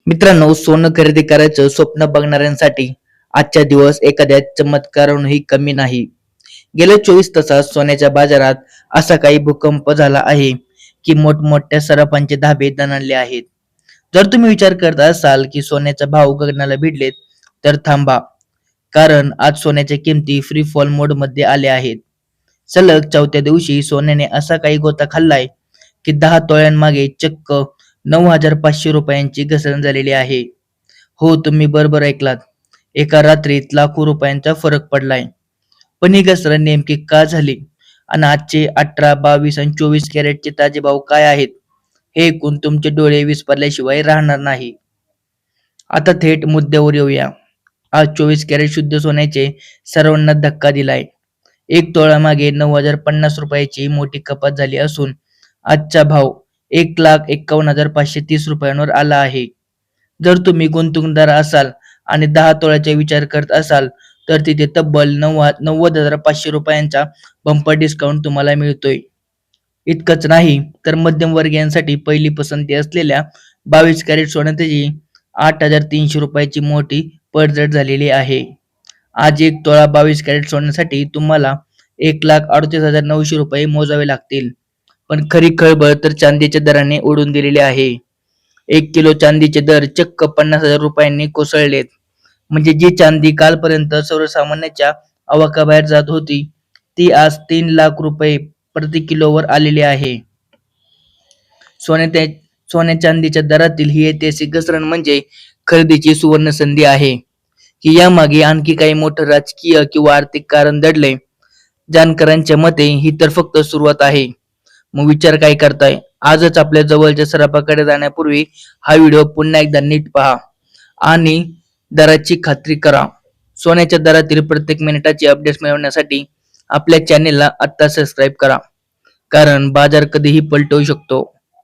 मित्रांनो, सोनं खरेदी करायचं स्वप्न बघणाऱ्यांसाठी आजचा दिवस एखाद्या चमत्काराहूनही कमी नाही. गेल्या 24 तासात सोन्याच्या बाजारात असा काही भूकंप झाला आहे की मोठमोठ्या सराफांचे धाबे दणाणले आहेत. जर तुम्ही विचार करत असाल की सोन्याचा भाव गगनाला भिडलेत, तर थांबा, कारण आज सोन्याच्या किमती फ्री फॉल मोड मध्ये आल्या आहेत. सलग चौथ्या दिवशी सोन्याने असा काही गोता खाल्लाय की 10 तोळ्यांमागे चक्क 9,500 रुपयांची घसरण झालेली आहे. हो, तुम्ही बरोबर ऐकलात. एका रात्रीत लाखो रुपयांचा फरक पडलाय. पण ही घसरण नेमकी का झाली आणि आजचे 18, 22 आणि 24 कॅरेटचे ताजे भाव काय आहेत, हे ऐकून तुमचे डोळे विस्फारल्याशिवाय राहणार नाही. आता थेट मुद्द्यावर येऊया. आज 24 कॅरेट शुद्ध सोन्याचे सर्वांना धक्का दिलाय. एक तोळा मागे 9,050 रुपयाची मोठी कपात झाली असून आजचा भाव 1,51,530 रुपयांवर आला आहे. जर तुम्ही गुंतवणूकदार असाल आणि 10 तोळ्याचा विचार करत असाल, तर तिथे तब्बल 90,500 रुपयांचा बंपर डिस्काउंट तुम्हाला मिळतोय. इतकंच नाही, तर मध्यमवर्गीयांसाठी पहिली पसंती असलेल्या 22 कॅरेट सोन्यातही 8,300 रुपयाची मोठी पडझड झालेली आहे. आज एक तोळा 22 कॅरेट सोन्यासाठी तुम्हाला 1,38,900 रुपये मोजावे लागतील. पण खरी खळबळ तर चांदीच्या दराने उडून दिलेली आहे. 1 किलो चांदीचे दर चक्क 50,000 रुपयांनी कोसळलेत. म्हणजे जी चांदी कालपर्यंत सर्वसामान्यांच्या आवाक्याबाहेर जात होती, ती आज 3 लाख रुपये प्रति किलोवर आलेली आहे. सोन्या सोन्या चांदीच्या दरातील ही ऐतिहासिक घसरण म्हणजे खरेदीची सुवर्ण संधी आहे, की यामागे आणखी काही मोठं राजकीय किंवा आर्थिक कारण दडलंय. जाणकारांच्या मते ही तर फक्त सुरुवात आहे. मग विचार काय करताय? आजच आपल्या जवळच्या सराफाकडे जाण्यापूर्वी हा व्हिडिओ पुन्हा एकदा नीट पहा आणि दराची खात्री करा. सोन्याच्या दरातील प्रत्येक मिनिटाची अपडेट्स मिळवण्यासाठी आपल्या चॅनेलला आत्ता सबस्क्राईब करा, कारण बाजार कधीही पलटवू शकतो.